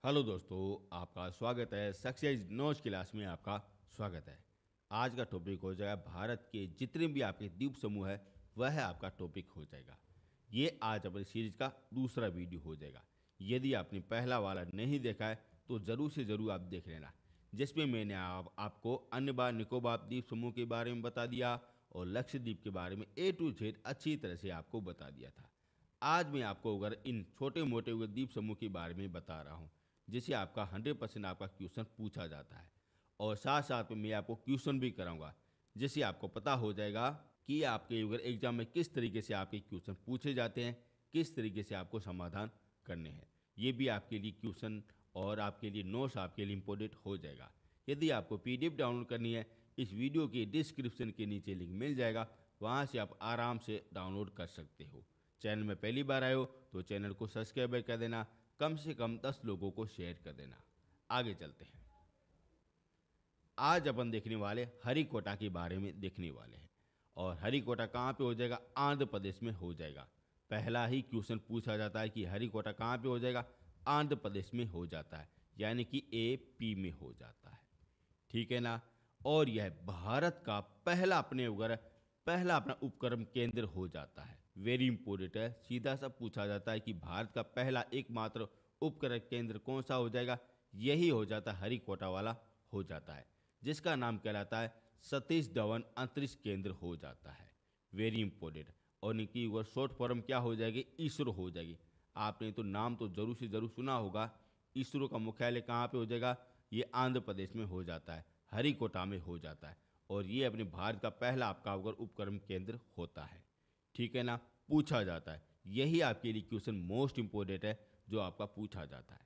Hello दोस्तों, आपका स्वागत है। सक्सेस नोज क्लास में आपका स्वागत है। आज का टॉपिक हो जाएगा भारत के जितने भी आपके द्वीप समूह है वह आपका टॉपिक हो जाएगा। ये आज अपनी सीरीज का दूसरा वीडियो हो जाएगा। यदि आपने पहला वाला नहीं देखा है तो ज़रूर से ज़रूर आप देख लेना, जिसमें मैंने आपको अन्यबार निकोबार द्वीप समूह के बारे में बता दिया और लक्षद्वीप के बारे में A to Z अच्छी तरह से आपको बता दिया था। आज मैं आपको अगर इन छोटे मोटे हुए द्वीप समूह के बारे में बता रहा हूँ, जिसे आपका 100% आपका क्वेश्चन पूछा जाता है। और साथ साथ में मैं आपको क्वेश्चन भी कराऊंगा, जिससे आपको पता हो जाएगा कि आपके अगर एग्जाम में किस तरीके से आपके क्वेश्चन पूछे जाते हैं, किस तरीके से आपको समाधान करने हैं। ये भी आपके लिए क्वेश्चन और आपके लिए नोट्स आपके लिए इम्पोर्टेंट हो जाएगा। यदि आपको PDF डाउनलोड करनी है, इस वीडियो के डिस्क्रिप्शन के नीचे लिंक मिल जाएगा, वहाँ से आप आराम से डाउनलोड कर सकते हो। चैनल में पहली बार आए हो तो चैनल को सब्सक्राइब कर देना, कम से कम 10 लोगों को शेयर कर देना। आगे चलते हैं। आज अपन देखने वाले हरिकोटा के बारे में देखने वाले हैं। और हरिकोटा कहाँ पे हो जाएगा? आंध्र प्रदेश में हो जाएगा। पहला ही क्वेश्चन पूछा जाता है कि हरिकोटा कहाँ पे हो जाएगा? आंध्र प्रदेश में हो जाता है, यानी कि AP में हो जाता है। ठीक है ना। और यह भारत का पहला अपना उपक्रम केंद्र हो जाता है। वेरी इंपॉर्टेंट है, सीधा सा पूछा जाता है कि भारत का पहला एकमात्र उपक्रम केंद्र कौन सा हो जाएगा? यही हो जाता है, हरिकोटा वाला हो जाता है, जिसका नाम कहलाता है सतीश धवन अंतरिक्ष केंद्र हो जाता है। Very important. और इनकी वो शॉर्ट फॉर्म क्या हो जाएगी? इसरो हो जाएगी। आपने तो नाम तो जरूर से जरूर सुना होगा। इसरो का मुख्यालय कहाँ पे हो जाएगा? ये आंध्र प्रदेश में हो जाता है, हरिकोटा में हो जाता है। और ये अपने भारत का पहला आपका अगर उपक्रम केंद्र होता है। ठीक है ना। पूछा जाता है, यही आपके लिए क्वेश्चन मोस्ट इंपॉर्टेंट है जो आपका पूछा जाता है।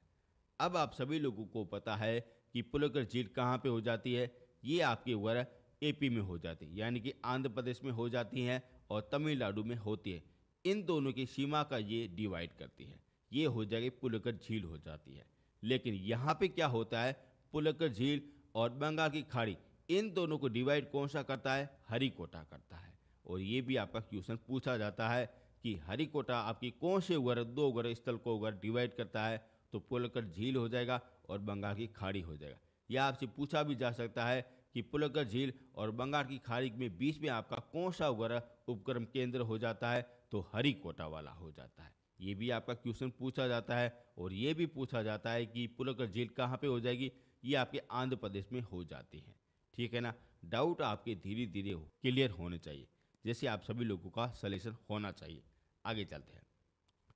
अब आप सभी लोगों को पता है कि पुलकर झील कहाँ पे हो जाती है? ये आपके ऊपर AP में हो जाती है, यानी कि आंध्र प्रदेश में हो जाती है और तमिलनाडु में होती है। इन दोनों की सीमा का ये डिवाइड करती है। ये हो जाएगी पुलकर झील हो जाती है। लेकिन यहाँ पे क्या होता है? पुलकर झील और बंगाल की खाड़ी, इन दोनों को डिवाइड कौन सा करता है? हरिकोटा करता है। और ये भी आपका क्वेश्चन पूछा जाता है कि हरिकोटा आपकी कौन से दो उगर स्थल को अगर डिवाइड करता है? तो पुलकर झील हो जाएगा और बंगाल की खाड़ी हो जाएगा। यह आपसे पूछा भी जा सकता है कि पुलकर झील और बंगाल की खाड़ी में बीच में आपका कौन सा उपक्रम केंद्र हो जाता है? तो हरिकोटा वाला हो जाता है। ये भी आपका क्वेश्चन पूछा जाता है। और ये भी पूछा जाता है कि पुलकर झील कहाँ पे हो जाएगी? ये आपके आंध्र प्रदेश में हो जाती है। ठीक है ना। डाउट आपके धीरे धीरे क्लियर होने चाहिए, जैसे आप सभी लोगों का सलेक्शन होना चाहिए। आगे चलते हैं।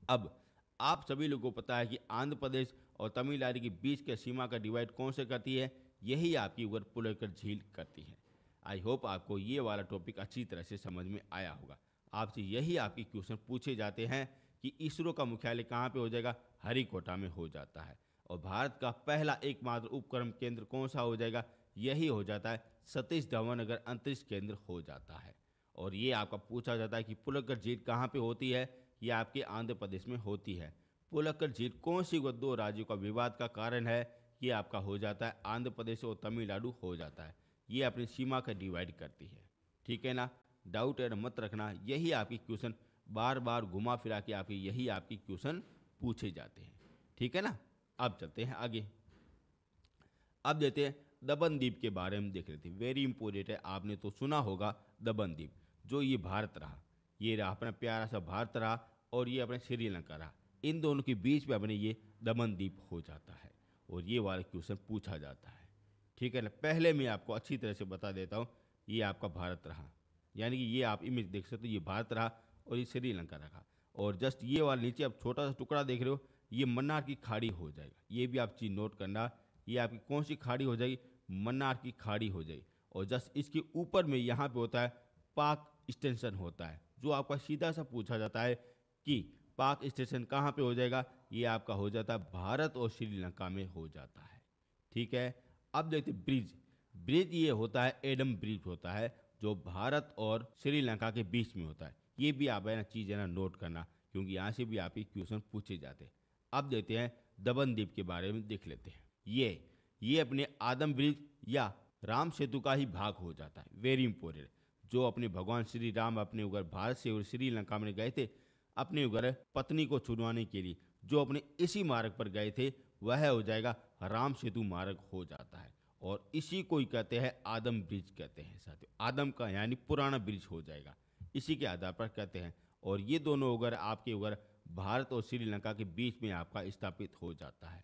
अब आप सभी लोगों को पता है कि आंध्र प्रदेश और तमिलनाडु के बीच के सीमा का डिवाइड कौन से करती है? यही आपकी उगर पुलकर झील करती है। आई होप आपको ये वाला टॉपिक अच्छी तरह से समझ में आया होगा। आपसे यही आपके क्वेश्चन पूछे जाते हैं कि इसरो का मुख्यालय कहाँ पे हो जाएगा? हरिकोटा में हो जाता है। और भारत का पहला एकमात्र उपक्रम केंद्र कौन सा हो जाएगा? यही हो जाता है सतीश धवन अगर अंतरिक्ष केंद्र हो जाता है। और ये आपका पूछा जाता है कि पुलकर झील कहाँ पे होती है? ये आपके आंध्र प्रदेश में होती है। पुलकर झील कौन सी वो दो राज्यों का विवाद का कारण है? ये आपका हो जाता है आंध्र प्रदेश और तमिलनाडु हो जाता है। ये अपनी सीमा का डिवाइड करती है। ठीक है ना। डाउट एड मत रखना, यही आपकी क्वेश्चन बार बार घुमा फिरा के आपके यही आपकी क्वेश्चन पूछे जाते हैं। ठीक है ना। अब चलते हैं आगे। अब देते हैं दमन द्वीप के बारे में देख रहे थे। वेरी इंपॉर्टेंट है, आपने तो सुना होगा दमन द्वीप। जो ये भारत रहा, ये रहा अपना प्यारा सा भारत रहा और ये अपने श्रीलंका रहा। इन दोनों के बीच में अपने ये दमन द्वीप हो जाता है। और ये वाला क्वेश्चन पूछा जाता है। ठीक है ना। पहले मैं आपको अच्छी तरह से बता देता हूँ। ये आपका भारत रहा, यानी कि ये आप इमेज देख सकते हो, ये भारत रहा और ये श्रीलंका रहा। और जस्ट ये वाला नीचे आप छोटा सा टुकड़ा देख रहे हो, ये मन्नार की खाड़ी हो जाएगा। ये भी आप चीज़ नोट करना। ये आपकी कौन सी खाड़ी हो जाएगी? मन्नार की खाड़ी हो जाएगी। और जस्ट इसके ऊपर में यहाँ पे होता है पाक स्टेशन होता है, जो आपका सीधा सा पूछा जाता है कि पाक स्टेशन कहाँ पे हो जाएगा? ये आपका हो जाता है भारत और श्रीलंका में हो जाता है। ठीक है। अब देखते ब्रिज। ब्रिज ये होता है एडम ब्रिज होता है, जो भारत और श्रीलंका के बीच में होता है। ये भी आप है ना चीज़ है ना नोट करना, क्योंकि यहाँ से भी आपके क्वेश्चन पूछे जाते हैं। अब देते हैं दमन द्वीप के बारे में देख लेते हैं। ये अपने आदम ब्रिज या राम सेतु का ही भाग हो जाता है। Very important. जो अपने भगवान श्री राम अपने उगर भारत से और श्रीलंका में गए थे अपने उगर पत्नी को छुड़वाने के लिए, जो अपने इसी मार्ग पर गए थे, वह हो जाएगा राम सेतु मार्ग हो जाता है। और इसी को ही कहते हैं आदम ब्रिज कहते हैं साथियों। आदम का यानी पुराना ब्रिज हो जाएगा, इसी के आधार पर कहते हैं। और ये दोनों अगर आपके अगर भारत और श्रीलंका के बीच में आपका स्थापित हो जाता है,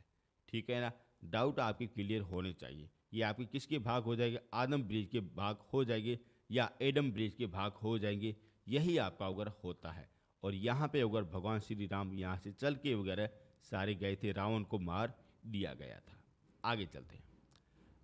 ठीक है ना। डाउट आपके क्लियर होने चाहिए। ये आपके किसके भाग हो जाएंगे, आदम ब्रिज के भाग हो जाएंगे या एडम ब्रिज के भाग हो जाएंगे, यही आपका अगर होता है। और यहाँ पे अगर भगवान श्री राम यहाँ से चल के वगैरह सारे गए थे, रावण को मार दिया गया था। आगे चलते हैं।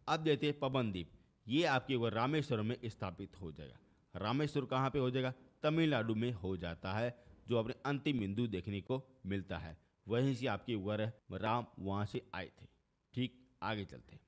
अब देते हैं पवन द्वीप। ये आपके अगर रामेश्वरम में स्थापित हो जाएगा। रामेश्वर कहाँ पे हो जाएगा, तमिलनाडु में हो जाता है, जो अपने अंतिम बिंदु देखने को मिलता है। वहीं से आपके अगर राम वहाँ से आए थे। ठीक, आगे चलते हैं।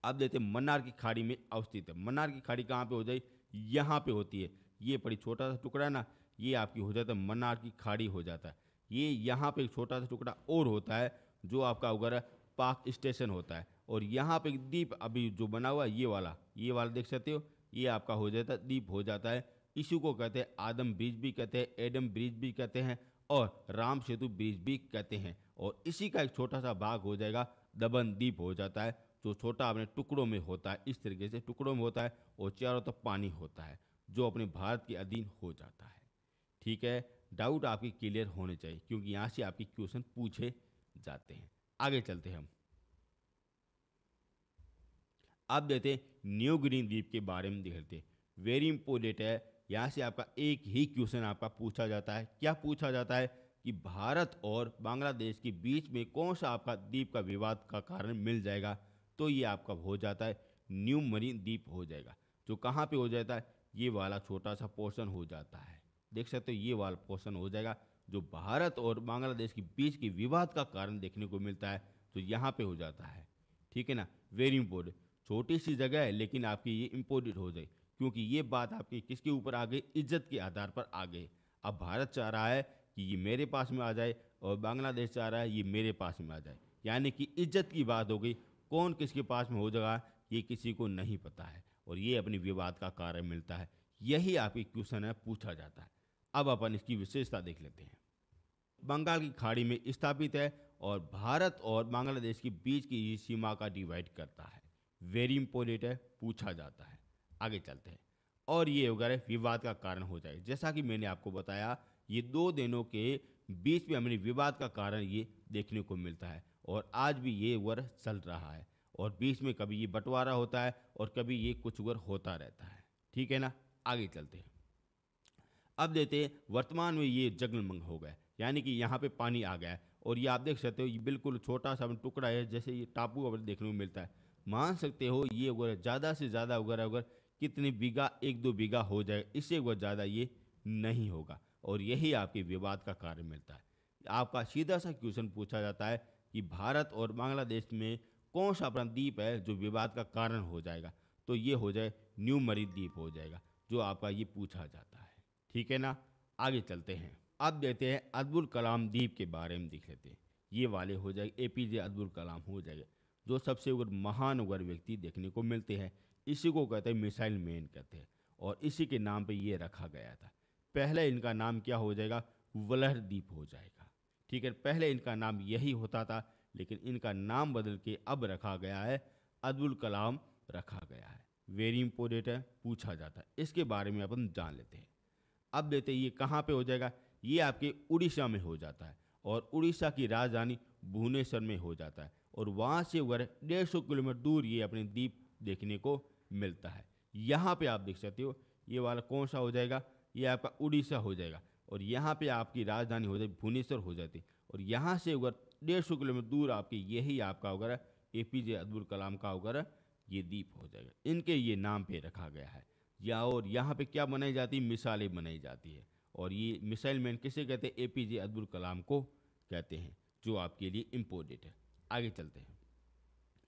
अब देते हैं मन्नार की खाड़ी में अवस्थित है। मन्नार की खाड़ी कहाँ पे हो जाए, यहाँ पे होती है। ये बड़ी छोटा सा टुकड़ा है ना, ये आपकी हो जाता है मन्नार की खाड़ी हो जाता है। ये यहाँ पे एक छोटा सा टुकड़ा और होता है, जो आपका वगैरह पाक स्टेशन होता है। और यहाँ पे एक द्वीप अभी जो बना हुआ है, ये वाला देख सकते हो, ये आपका हो जाता है द्वीप हो जाता है। इसी को कहते हैं आदम ब्रिज भी कहते हैं, एडम ब्रिज भी कहते हैं, और राम सेतु ब्रिज भी कहते हैं। और इसी का एक छोटा सा भाग हो जाएगा दमन द्वीप हो जाता है, जो छोटा अपने टुकड़ों में होता है। इस तरीके से टुकड़ों में होता है और चारों तरफ पानी होता है, जो अपने भारत के अधीन हो जाता है। ठीक है, डाउट आपकी क्लियर होने चाहिए, क्योंकि यहाँ से आपके क्वेश्चन पूछे जाते हैं। आगे चलते हैं हम। अब देते हैं न्यू गिनी द्वीप के बारे में देखते हैं। वेरी इंपॉर्टेंट है, यहाँ से आपका एक ही क्वेश्चन आपका पूछा जाता है। क्या पूछा जाता है कि भारत और बांग्लादेश के बीच में कौन सा आपका द्वीप का विवाद का कारण मिल जाएगा, तो ये आपका हो जाता है न्यू मरीन द्वीप हो जाएगा। जो कहाँ पे हो जाता है, ये वाला छोटा सा पोर्शन हो जाता है। देख सकते हो, ये वाला पोर्शन हो जाएगा, जो भारत और बांग्लादेश के बीच के विवाद का कारण देखने को मिलता है, तो यहाँ पे हो जाता है। ठीक है ना, वेरी इंपॉर्टेंट। छोटी सी जगह है, लेकिन आपकी ये इंपॉर्टेंट हो जाए, क्योंकि ये बात आपकी किसके ऊपर आ गई, इज्जत के आधार पर आ गई। अब भारत चाह रहा है कि ये मेरे पास में आ जाए, और बांग्लादेश चाह रहा है ये मेरे पास में आ जाए, यानी कि इज्जत की बात हो गई। कौन किसके पास में हो जाएगा, ये किसी को नहीं पता है, और ये अपनी विवाद का कारण मिलता है। यही आपकी क्वेश्चन है, पूछा जाता है। अब अपन इसकी विशेषता देख लेते हैं। बंगाल की खाड़ी में स्थापित है, और भारत और बांग्लादेश के बीच की ये सीमा का डिवाइड करता है। वेरी इंपॉर्टेंट है, पूछा जाता है। आगे चलते हैं। और ये वगैरह विवाद का कारण हो जाए, जैसा कि मैंने आपको बताया, ये दो देशों के बीच में हमें विवाद का कारण ये देखने को मिलता है, और आज भी ये वर्ष चल रहा है। और बीच में कभी ये बंटवारा होता है, और कभी ये कुछ वर्ष होता रहता है। ठीक है ना, आगे चलते हैं। अब देते हैं वर्तमान में ये जगमग हो गया, यानी कि यहाँ पे पानी आ गया है। और ये आप देख सकते हो, ये बिल्कुल छोटा सा टुकड़ा है, जैसे ये टापू अगर देखने को मिलता है। मान सकते हो ये अगर ज़्यादा से ज़्यादा अगर कितने बीघा, 1-2 बीघा हो जाए, इससे अगर ज़्यादा ये नहीं होगा। और यही आपके विवाद का कारण मिलता है। आपका सीधा सा क्वेश्चन पूछा जाता है कि भारत और बांग्लादेश में कौन सा अपना द्वीप है जो विवाद का कारण हो जाएगा, तो ये हो जाए न्यू मरी द्वीप हो जाएगा, जो आपका ये पूछा जाता है। ठीक है ना, आगे चलते हैं। अब देते हैं अब्दुल कलाम द्वीप के बारे में देख लेते हैं। ये वाले हो जाएगा एपीजे अब्दुल कलाम हो जाएगा, जो सबसे उगर महान उगर व्यक्ति देखने को मिलते हैं। इसी को कहते हैं मिसाइल मैन कहते हैं, और इसी के नाम पे ये रखा गया था। पहले इनका नाम क्या हो जाएगा, वलहर द्वीप हो जाएगा। ठीक है, पहले इनका नाम यही होता था, लेकिन इनका नाम बदल के अब रखा गया है अब्दुल कलाम रखा गया है। वेरी इंपॉर्टेंट है, पूछा जाता है। इसके बारे में अपन जान लेते हैं। अब देते हैं ये कहाँ पे हो जाएगा, ये आपके उड़ीसा में हो जाता है, और उड़ीसा की राजधानी भुवनेश्वर में हो जाता है। और वहाँ से अगर 150 किलोमीटर दूर ये अपने द्वीप देखने को मिलता है। यहाँ पे आप देख सकते हो, ये वाला कौन सा हो जाएगा, ये आपका उड़ीसा हो जाएगा। और यहाँ पे आपकी राजधानी हो जाए भुवनेश्वर हो जाती है। और यहाँ से अगर 150 किलोमीटर दूर आपके यही आपका वगैरह एपीजे अब्दुल कलाम का वगैरह ये द्वीप हो जाएगा। इनके ये नाम पे रखा गया है। या और यहाँ पे क्या बनाई जाती है, मिसाइलें बनाई जाती है। और ये मिसाइल मैन किसे कहते हैं, एपीजे अब्दुल कलाम को कहते हैं, जो आपके लिए इम्पोर्टेंट है। आगे चलते हैं।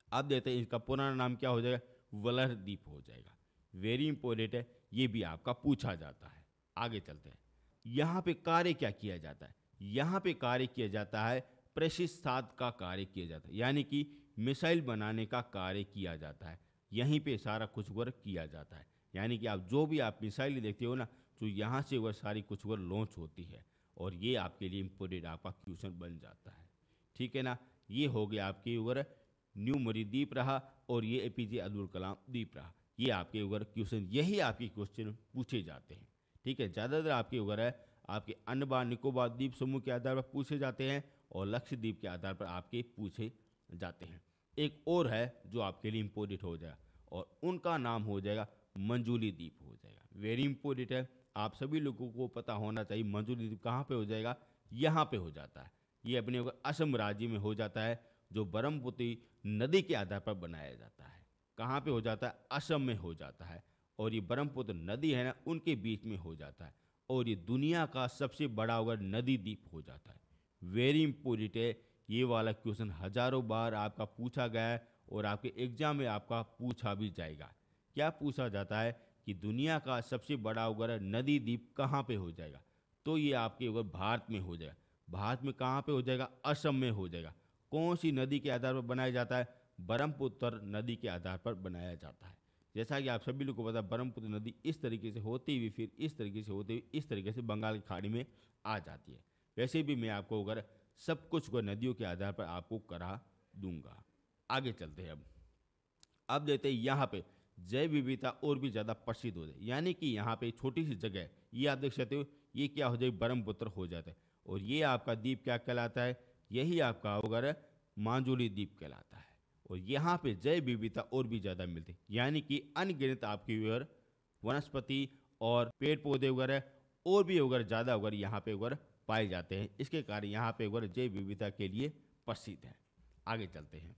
अब देते हैं इसका पुराना नाम क्या हो जाएगा, वलहर द्वीप हो जाएगा। वेरी इंपॉर्टेंट है, ये भी आपका पूछा जाता है। आगे चलते हैं। यहाँ पे कार्य क्या किया जाता है, यहाँ पे कार्य किया जाता है प्रशिक्षार्थ का कार्य किया जाता है, यानी कि मिसाइल बनाने का कार्य किया जाता है। यहीं पे सारा कुछ वर्क किया जाता है। यानी कि आप जो भी आप मिसाइल देखते हो ना, तो यहाँ से वह सारी कुछ वर्क लॉन्च होती है। और ये आपके लिए इम्पोर्टेंट आपका क्वेश्चन बन जाता है। ठीक है ना, ये हो गया आपके उगर न्यू मरी द्वीप रहा और ये एपीजे अब्दुल कलाम द्वीप रहा। ये आपके उगर क्वेश्चन, यही आपके क्वेश्चन पूछे जाते हैं। ठीक है, ज़्यादातर आपके उगर है आपके अंडमान निकोबार द्वीप समूह के आधार पर पूछे जाते हैं और लक्षद्वीप के आधार पर आपके पूछे जाते हैं। एक और है जो आपके लिए इम्पोर्टेंट हो जाएगा और उनका नाम हो जाएगा मंजूली द्वीप हो जाएगा। वेरी इंपॉर्टेंट है, आप सभी लोगों को पता होना चाहिए मंजूली द्वीप कहाँ पे हो जाएगा। यहाँ पे हो जाता है, ये अपने असम राज्य में हो जाता है, जो ब्रह्मपुत्री नदी के आधार पर बनाया जाता है। कहाँ पे हो जाता है, असम में हो जाता है और ये ब्रह्मपुत्र नदी है ना, उनके बीच में हो जाता है और ये दुनिया का सबसे बड़ा अगर नदी द्वीप हो जाता है। वेरी इंपॉर्टेंट है, ये वाला क्वेश्चन हजारों बार आपका पूछा गया है और आपके एग्जाम में आपका पूछा भी जाएगा। क्या पूछा जाता है कि दुनिया का सबसे बड़ा उगर नदी द्वीप कहाँ पे हो जाएगा, तो ये आपके उगर भारत में हो जाएगा। भारत में कहाँ पे हो जाएगा, असम में हो जाएगा। कौन सी नदी के आधार पर बनाया जाता है, ब्रह्मपुत्र नदी के आधार पर बनाया जाता है। जैसा कि आप सभी लोग को पता है, ब्रह्मपुत्र नदी इस तरीके से होती हुई फिर इस तरीके से होते हुए इस तरीके से बंगाल की खाड़ी में आ जाती है। वैसे भी मैं आपको अगर सब कुछ को नदियों के आधार पर आपको करा दूंगा। आगे चलते हैं अब देते हैं यहाँ पे जैव विविधता और भी ज़्यादा प्रसिद्ध हो जाए, यानी कि यहाँ पे छोटी सी जगह है, ये आप देख सकते हो, ये क्या हो जाए, ब्रह्मपुत्र हो जाता है और ये आपका द्वीप क्या कहलाता है, यही आपका अगर मांजुली द्वीप कहलाता है। और यहाँ पे जैव विविधता और भी ज़्यादा मिलती है, यानी कि अनगिनत आपकी वगैरह वनस्पति और पेड़ पौधे वगैरह और भी वगैरह ज़्यादा वगैरह यहाँ पे वगैरह पाए जाते हैं। इसके कारण यहाँ पे वगैरह जैव विविधता के लिए प्रसिद्ध है। आगे चलते हैं,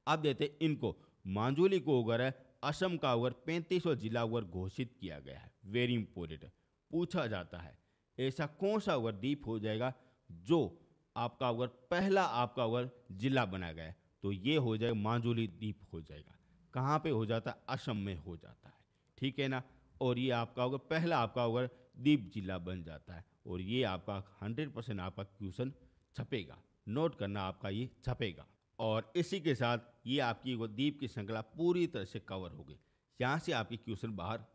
अब देते हैं इनको मांजुली को अगर असम का अगर 35वां जिला अगर घोषित किया गया है। वेरी इंपॉर्टेंट है, पूछा जाता है ऐसा कौन सा अगर द्वीप हो जाएगा जो आपका अगर पहला आपका अगर जिला बना गया है, तो ये हो जाएगा मांजुली द्वीप हो जाएगा। कहाँ पे हो जाता है, असम में हो जाता है। ठीक है ना, और ये आपका अगर पहला आपका अगर द्वीप जिला बन जाता है और ये आपका 100% आपका क्वेश्चन छपेगा, नोट करना आपका ये छपेगा। और इसी के साथ ये आपकी वो द्वीप की श्रृंखला पूरी तरह से कवर हो गई। यहाँ से आपके क्वेश्चन बाहर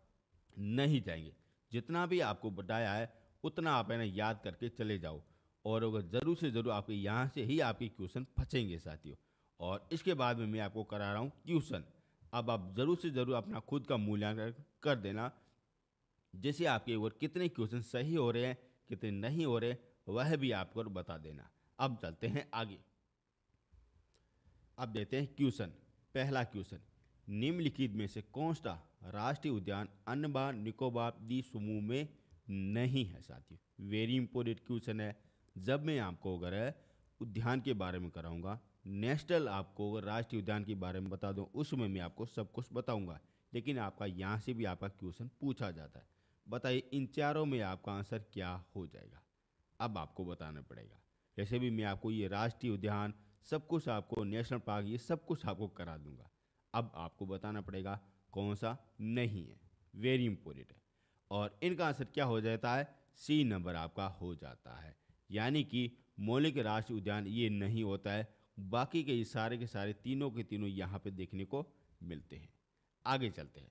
नहीं जाएंगे, जितना भी आपको बताया है उतना आप है ना याद करके चले जाओ और अगर ज़रूर से ज़रूर आपके यहाँ से ही आपके क्वेश्चन फंसेंगे साथियों। और इसके बाद में मैं आपको करा रहा हूँ क्वेश्चन। अब आप ज़रूर से ज़रूर अपना खुद का मूल्यांकन कर देना, जैसे आपके ऊपर कितने क्वेश्चन सही हो रहे हैं कितने नहीं हो रहे, वह भी आपको बता देना। अब चलते हैं आगे, अब देते हैं क्वेश्चन। पहला क्वेश्चन, निम्नलिखित में से कौन सा राष्ट्रीय उद्यान अंडमान निकोबार द्वीप समूह में नहीं है साथियों। वेरी इंपॉर्टेंट क्वेश्चन है। जब मैं आपको अगर उद्यान के बारे में कराऊंगा, नेशनल आपको अगर राष्ट्रीय उद्यान के बारे में बता दूं, उसमें मैं आपको सब कुछ बताऊंगा, लेकिन आपका यहाँ से भी आपका क्वेश्चन पूछा जाता है। बताइए इन चारों में आपका आंसर क्या हो जाएगा। अब आपको बताना पड़ेगा। जैसे भी मैं आपको ये राष्ट्रीय उद्यान सब कुछ, आपको नेशनल पार्क, ये सब कुछ आपको करा दूंगा। अब आपको बताना पड़ेगा कौन सा नहीं है। वेरी इंपॉर्टेंट है। और इनका आंसर क्या हो जाता है, सी नंबर आपका हो जाता है, यानी कि मौलिक राष्ट्रीय उद्यान ये नहीं होता है। बाकी के सारे के सारे तीनों के तीनों यहाँ पे देखने को मिलते हैं। आगे चलते हैं,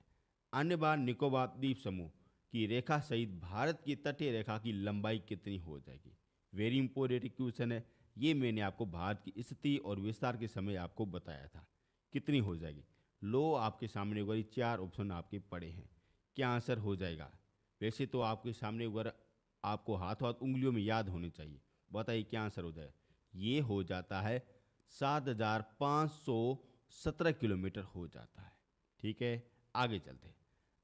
अंडमान निकोबार द्वीप समूह की रेखा सहित भारत की तटीय रेखा की लंबाई कितनी हो जाएगी। वेरी इंपॉर्टेंट क्वेश्चन है। ये मैंने आपको भारत की स्थिति और विस्तार के समय आपको बताया था, कितनी हो जाएगी। लो आपके सामने वही चार ऑप्शन आपके पड़े हैं, क्या आंसर हो जाएगा। वैसे तो आपके सामने अगर आपको हाथ हाथ उंगलियों में याद होने चाहिए, बताइए क्या आंसर हो जाए। ये हो जाता है 7,517 किलोमीटर हो जाता है। ठीक है, आगे चलते हैं।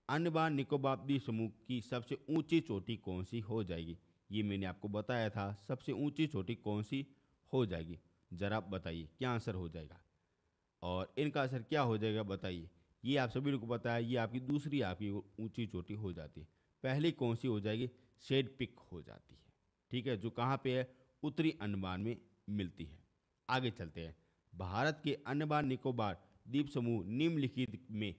अंडमान निकोबार द्वीप समूह की सबसे ऊंची चोटी कौन सी हो जाएगी। ये मैंने आपको बताया था, सबसे ऊंची चोटी कौन सी हो जाएगी, जरा बताइए क्या आंसर हो जाएगा। और इनका आंसर क्या हो जाएगा बताइए। ये आप सभी लोग को पता है, ये आपकी दूसरी आपकी ऊंची चोटी हो जाती है। पहली कौन सी हो जाएगी, शेड पिक हो जाती है। ठीक है, जो कहाँ पे है, उत्तरी अंडमान में मिलती है। आगे चलते हैं, भारत के अंडमान निकोबार द्वीप समूह निम्नलिखित में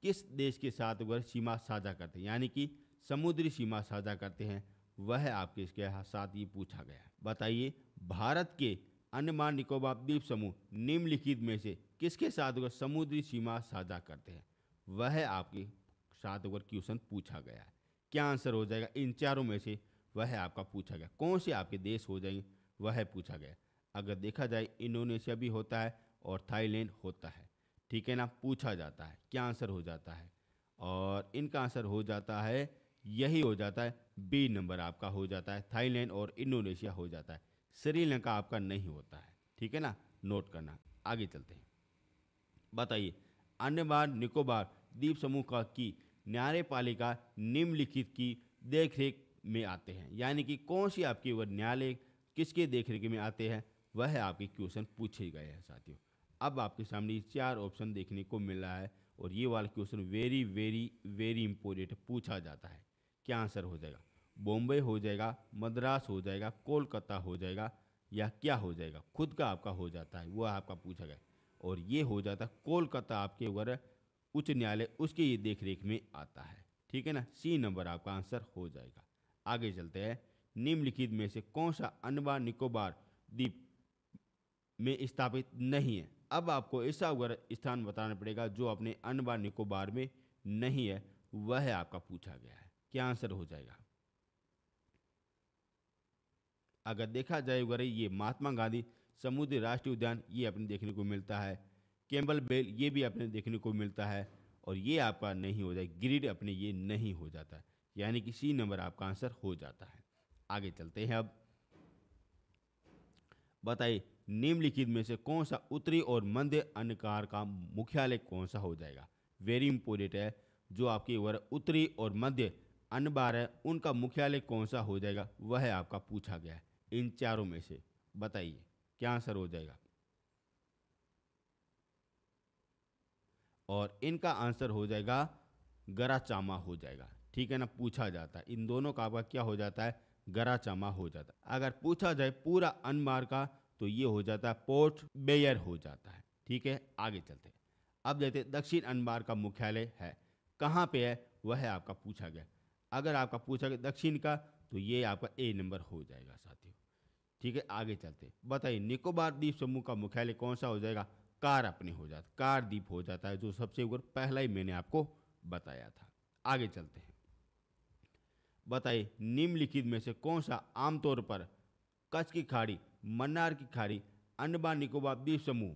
किस देश के साथ वह सीमा साझा करते हैं, यानी कि समुद्री सीमा साझा करते हैं, वह आपके इसके साथ ये पूछा गया है। बताइए भारत के अंडमान निकोबार द्वीप समूह निम्नलिखित में से किसके साथ वह समुद्री सीमा साझा करते हैं, वह आपके साथ वह क्वेश्चन पूछा गया है। क्या आंसर हो जाएगा इन चारों में से, वह आपका पूछा गया। कौन से आपके देश हो जाएंगे, वह पूछा गया। अगर देखा जाए इंडोनेशिया भी होता है और थाईलैंड होता है, ठीक है ना। पूछा जाता है क्या आंसर हो जाता है, और इनका आंसर हो जाता है, यही हो जाता है, बी नंबर आपका हो जाता है, थाईलैंड और इंडोनेशिया हो जाता है। श्रीलंका आपका नहीं होता है, ठीक है ना, नोट करना। आगे चलते हैं। बताइए, अंडमान निकोबार द्वीप समूह का की न्यायपालिका निम्नलिखित की देखरेख में आते हैं, यानी कि कौन सी आपकी वह न्यायालय किसके देखरेख में आते हैं, वह आपके क्वेश्चन पूछे गए हैं साथियों। अब आपके सामने 4 ऑप्शन देखने को मिल रहा है, और ये वाला question very very very important पूछा जाता है। क्या आंसर हो जाएगा? बॉम्बे हो जाएगा, मद्रास हो जाएगा, कोलकाता हो जाएगा, या क्या हो जाएगा? खुद का आपका हो जाता है, वह आपका पूछा गया, और ये हो जाता है कोलकाता आपके ऊपर उच्च न्यायालय उसके ये देख रेख में आता है, ठीक है ना। सी नंबर आपका आंसर हो जाएगा। आगे चलते हैं। निम्नलिखित में से कौन सा अंडमान निकोबार द्वीप में स्थापित नहीं है? अब आपको ऐसा अगर स्थान बताना पड़ेगा जो अपने अंडमान निकोबार में नहीं है, वह आपका पूछा गया है। क्या आंसर हो जाएगा? अगर देखा जाए अगर ये महात्मा गांधी समुद्री राष्ट्रीय उद्यान ये अपने देखने को मिलता है, कैम्बल बेल ये भी अपने देखने को मिलता है, और ये आपका नहीं हो जाए, ग्रिड अपने ये नहीं हो जाता है, यानी कि सी नंबर आपका आंसर हो जाता है। आगे चलते हैं। अब बताइए, निम्नलिखित में से कौन सा उत्तरी और मध्य अंडकार का मुख्यालय कौन सा हो जाएगा? वेरी इंपोर्टेंट है। जो आपके ओर उत्तरी और मध्य अंडबार है उनका मुख्यालय कौन सा हो जाएगा, वह आपका पूछा गया है। इन चारों में से बताइए क्या आंसर हो जाएगा, और इनका आंसर हो जाएगा गराचामा हो जाएगा, ठीक है ना। पूछा जाता है इन दोनों का आपका क्या हो जाता है, गराचामा हो जाता है। अगर पूछा जाए पूरा अनमार का तो ये हो जाता है पोर्ट बेयर हो जाता है, ठीक है। आगे चलते हैं। अब देखते हैं दक्षिण अनबार का मुख्यालय है कहाँ पे है, वह है आपका पूछा गया। अगर आपका पूछा गया दक्षिण का तो ये आपका ए नंबर हो जाएगा साथियों, ठीक है। आगे चलते बताइए, निकोबार द्वीप समूह का मुख्यालय कौन सा हो जाएगा? कार अपने हो जाता, कार द्वीप हो जाता है, जो सबसे ऊपर पहला ही मैंने आपको बताया था। आगे चलते हैं। बताइए, निम्नलिखित में से कौन सा आमतौर पर कच्छ की खाड़ी, मन्नार की खाड़ी, अंडमान निकोबार द्वीप समूह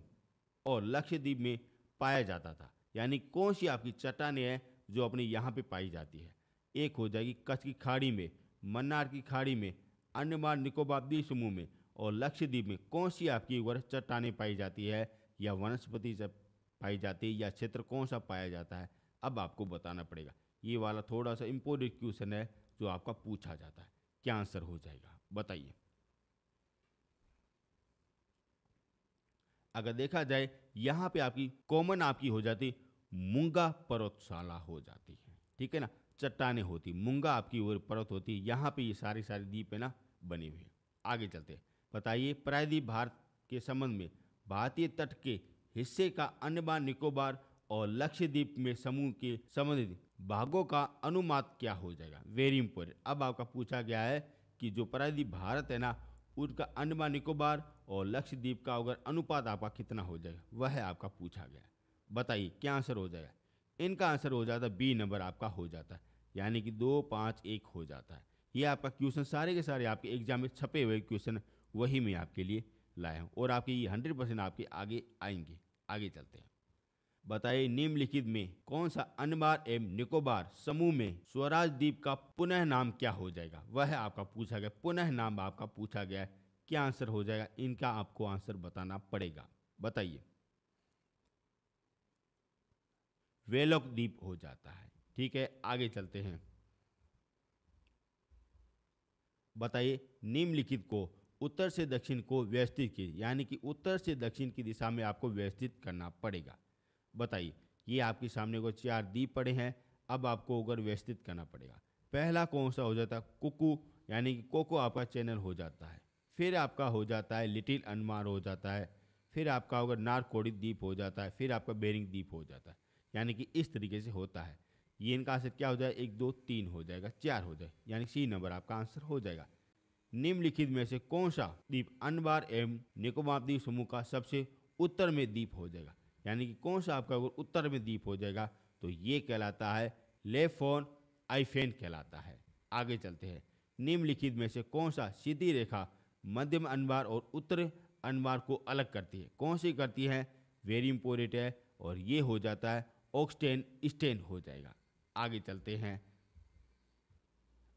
और लक्षद्वीप में पाया जाता था, यानी कौन सी आपकी चट्टानें हैं जो अपने यहाँ पे पाई जाती है? एक हो जाएगी कच्छ की खाड़ी में, मन्नार की खाड़ी में, अंडमान निकोबार द्वीप समूह में, और लक्षद्वीप में कौन सी आपकी वर चट्टानें पाई जाती है, या वनस्पति से पाई जाती है, या क्षेत्र कौन सा पाया जाता है? अब आपको बताना पड़ेगा। ये वाला थोड़ा सा इंपॉर्टेंट क्वेश्चन है जो आपका पूछा जाता है। क्या आंसर हो जाएगा बताइए। अगर देखा जाए यहाँ पे आपकी कॉमन आपकी हो जाती मूंगा पर्वतशाला हो जाती है, ठीक है ना। चट्टाने होती मूंगा आपकी ओर पर्वत होती है, यहाँ पे ये सारी सारी द्वीप है ना बनी हुई है। आगे चलते हैं। बताइए, प्रायद्वीप भारत के संबंध में भारतीय तट के हिस्से का अंडमान निकोबार और लक्षद्वीप में समूह के संबंधित भागों का अनुपात क्या हो जाएगा? Very important. अब आपका पूछा गया है कि जो प्रायद्वीप भारत है ना उनका अंडमान निकोबार और लक्षद्वीप का अगर अनुपात आपका कितना हो जाएगा, वह आपका पूछा गया है। बताइए क्या आंसर हो जाएगा? इनका आंसर हो जाता है बी नंबर आपका हो जाता है, यानी कि 2-5-1 हो जाता है। ये आपका क्वेश्चन सारे के सारे आपके एग्जाम में छपे हुए क्वेश्चन वही मैं आपके लिए लाया हूँ, और आपके ये 100% आपके आगे आएंगे। आगे चलते हैं। बताइए, निम्नलिखित में कौन सा अंडमान एवं निकोबार समूह में स्वराज द्वीप का पुनः नाम क्या हो जाएगा? वह आपका पूछा गया, पुनः नाम आपका पूछा गया है। क्या आंसर हो जाएगा? इनका आपको आंसर बताना पड़ेगा। बताइए। वेलोक द्वीप हो जाता है, ठीक है। आगे चलते हैं। बताइए, निम्नलिखित को उत्तर से दक्षिण को व्यवस्थित कीजिए, यानी कि उत्तर से दक्षिण की दिशा में आपको व्यवस्थित करना पड़ेगा। बताइए, ये आपके सामने को 4 द्वीप पड़े हैं, अब आपको अगर व्यवस्थित करना पड़ेगा। पहला कौन सा हो जाता है? कुकू, यानी कि कोको आपका चैनल हो जाता है। फिर आपका हो जाता है लिटिल अंडमान हो जाता है। फिर आपका अगर नारकोडी द्वीप हो जाता है। फिर आपका बेरिंग द्वीप हो जाता है, यानी कि इस तरीके से होता है। ये इनका आंसर क्या हो जाए? 1 2 3 हो जाएगा, 4 हो जाए, यानी सी नंबर आपका आंसर हो जाएगा। निम्नलिखित में से कौन सा द्वीप अंडमान एवं निकोबार द्वीप समूह का सबसे उत्तर में द्वीप हो जाएगा? यानी कि कौन सा आपका अगर उत्तर में द्वीप हो जाएगा तो ये कहलाता है लेफोन आइफेन कहलाता है। आगे चलते हैं। निम्नलिखित में से कौन सा सीधी रेखा मध्यम अंडमान और उत्तर अनमार को अलग करती है। कौन सी करती है? वेरी इंपॉर्टेंट है, और ये हो जाता है ऑक्सटेन स्टेन हो जाएगा। आगे चलते हैं।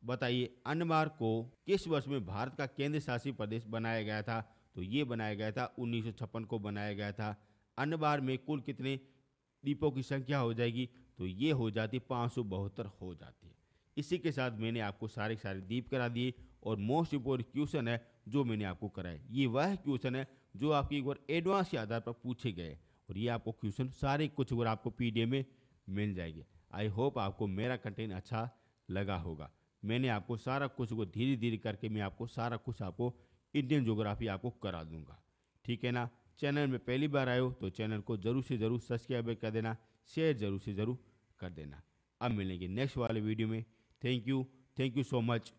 बताइए अनमार को किस वर्ष में भारत का केंद्र शासित प्रदेश बनाया गया था? तो ये बनाया गया था 1956 को बनाया गया था। अनमार में कुल कितने द्वीपों की संख्या हो जाएगी? तो ये हो जाती 572 हो जाती है। इसी के साथ मैंने आपको सारे के सारे द्वीप करा दिए, और मोस्ट इंपोर्टेंट क्वेश्चन है जो मैंने आपको कराए, ये वह क्वेश्चन है जो आपकी एक बार एडवांस के आधार पर पूछे गए, और ये आपको क्वेश्चन सारे कुछ और आपको पीडीएफ में मिल जाएगी। आई होप आपको मेरा कंटेंट अच्छा लगा होगा। मैंने आपको सारा कुछ को धीरे धीरे करके मैं आपको सारा कुछ आपको इंडियन ज्योग्राफी आपको करा दूंगा, ठीक है ना। चैनल में पहली बार आए हो तो चैनल को जरूर से जरूर सब्सक्राइब कर देना, शेयर जरूर से जरूर कर देना। अब मिलेंगे नेक्स्ट वाले वीडियो में। Thank you so much.